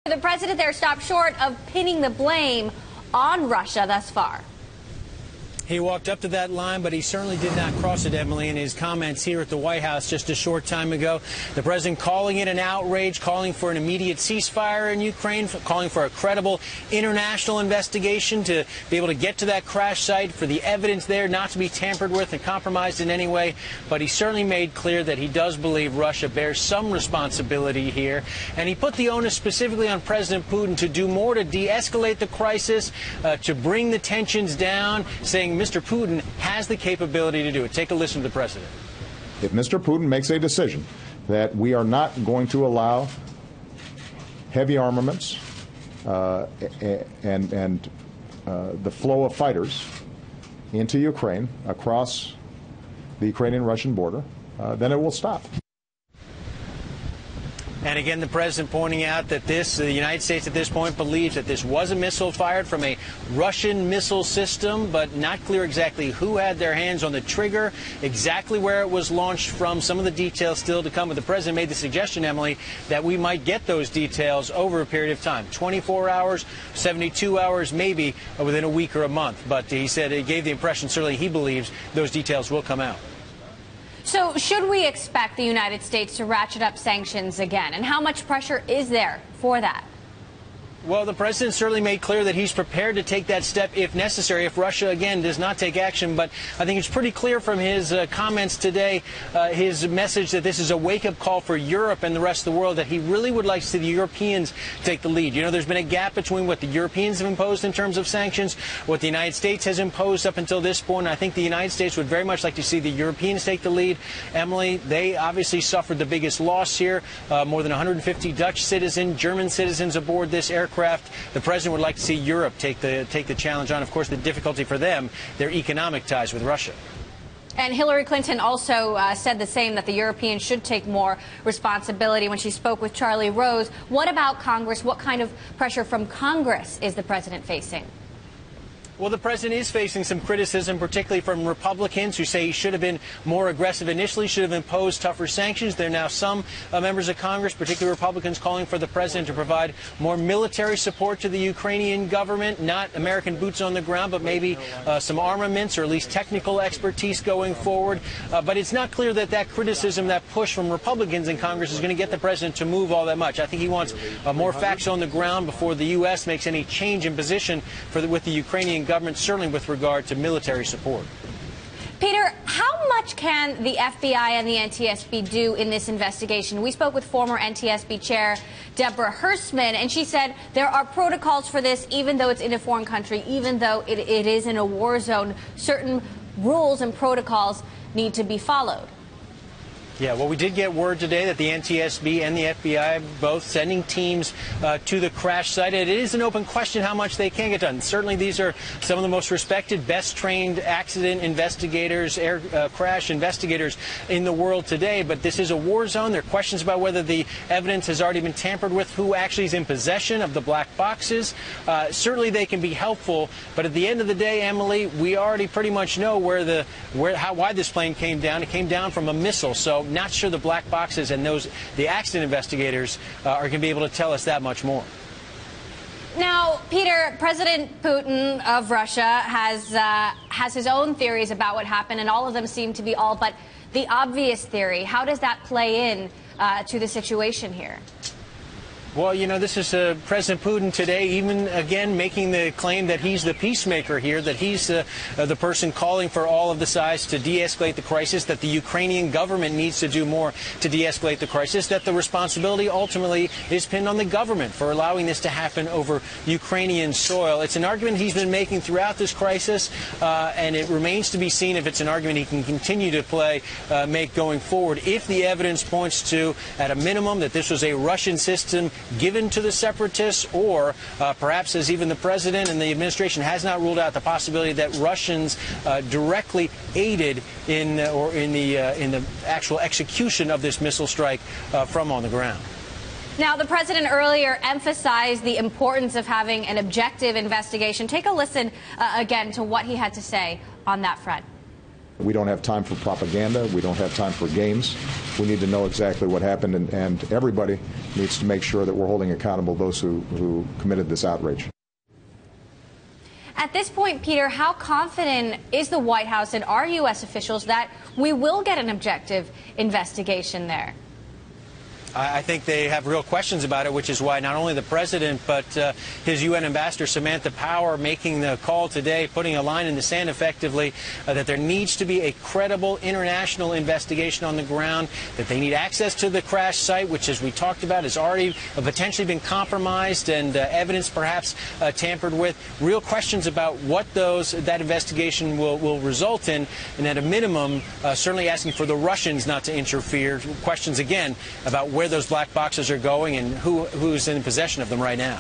The president there stopped short of pinning the blame on Russia thus far. He walked up to that line, but he certainly did not cross it, Emily, in his comments here at the White House just a short time ago. The president calling it an outrage, calling for an immediate ceasefire in Ukraine, calling for a credible international investigation to be able to get to that crash site, for the evidence there not to be tampered with and compromised in any way. But he certainly made clear that he does believe Russia bears some responsibility here. And he put the onus specifically on President Putin to do more to de-escalate the crisis, to bring the tensions down, saying Mr. Putin has the capability to do it. Take a listen to the president. If Mr. Putin makes a decision that we are not going to allow heavy armaments and the flow of fighters into Ukraine across the Ukrainian-Russian border, then it will stop. And again, the president pointing out that the United States at this point believes that this was a missile fired from a Russian missile system, but not clear exactly who had their hands on the trigger, exactly where it was launched from. Some of the details still to come. But the president made the suggestion, Emily, that we might get those details over a period of time, 24 hours, 72 hours, maybe within a week or a month. But he said it gave the impression, certainly he believes, those details will come out. So should we expect the United States to ratchet up sanctions again? And how much pressure is there for that? Well, the president certainly made clear that he's prepared to take that step if necessary, if Russia, again, does not take action. But I think it's pretty clear from his comments today, his message that this is a wake-up call for Europe and the rest of the world, that he really would like to see the Europeans take the lead. You know, there's been a gap between what the Europeans have imposed in terms of sanctions, what the United States has imposed up until this point. I think the United States would very much like to see the Europeans take the lead. Emily, they obviously suffered the biggest loss here. More than 150 Dutch citizens, German citizens aboard this aircraft. The president would like to see Europe take the challenge on. Of course, the difficulty for them, their economic ties with Russia. And Hillary Clinton also said the same, that the Europeans should take more responsibility when she spoke with Charlie Rose. What about Congress? What kind of pressure from Congress is the president facing? Well, the president is facing some criticism, particularly from Republicans who say he should have been more aggressive initially, should have imposed tougher sanctions. There are now some members of Congress, particularly Republicans, calling for the president to provide more military support to the Ukrainian government, not American boots on the ground, but maybe some armaments or at least technical expertise going forward. But it's not clear that that criticism, that push from Republicans in Congress is going to get the president to move all that much. I think he wants more facts on the ground before the U.S. makes any change in position with the Ukrainian government, certainly with regard to military support. Peter, how much can the FBI and the NTSB do in this investigation? We spoke with former NTSB Chair Deborah Hersman, and she said there are protocols for this, even though it's in a foreign country, even though it is in a war zone. Certain rules and protocols need to be followed. Yeah, well, we did get word today that the NTSB and the FBI both sending teams to the crash site. It is an open question how much they can get done. Certainly, these are some of the most respected, best-trained accident investigators, air crash investigators in the world today. But this is a war zone. There are questions about whether the evidence has already been tampered with, who actually is in possession of the black boxes. Certainly, they can be helpful. But at the end of the day, Emily, we already pretty much know why this plane came down. It came down from a missile. So not sure the black boxes and the accident investigators are going to be able to tell us that much more. Now, Peter, President Putin of Russia has his own theories about what happened, and all of them seem to be all but the obvious theory. How does that play in to the situation here? Well, you know, this is President Putin today, even again making the claim that he's the peacemaker here, that he's the person calling for all of the sides to de-escalate the crisis, that the Ukrainian government needs to do more to de-escalate the crisis, that the responsibility ultimately is pinned on the government for allowing this to happen over Ukrainian soil. It's an argument he's been making throughout this crisis, and it remains to be seen if it's an argument he can continue to make going forward. If the evidence points to, at a minimum, that this was a Russian system given to the separatists, or perhaps, as even the president and the administration has not ruled out the possibility that Russians directly aided in the actual execution of this missile strike from on the ground. Now, the president earlier emphasized the importance of having an objective investigation. Take a listen again to what he had to say on that front. We don't have time for propaganda. We don't have time for games. We need to know exactly what happened, and everybody needs to make sure that we're holding accountable those who committed this outrage. At this point, Peter, how confident is the White House and our U.S. officials that we will get an objective investigation there? I think they have real questions about it, which is why not only the president but his UN ambassador Samantha Power making the call today, putting a line in the sand effectively, that there needs to be a credible international investigation on the ground, that they need access to the crash site, which, as we talked about, has already potentially been compromised and evidence perhaps tampered with. Real questions about what that investigation will result in, and at a minimum, certainly asking for the Russians not to interfere. Questions, again, about where those black boxes are going and who's in possession of them right now.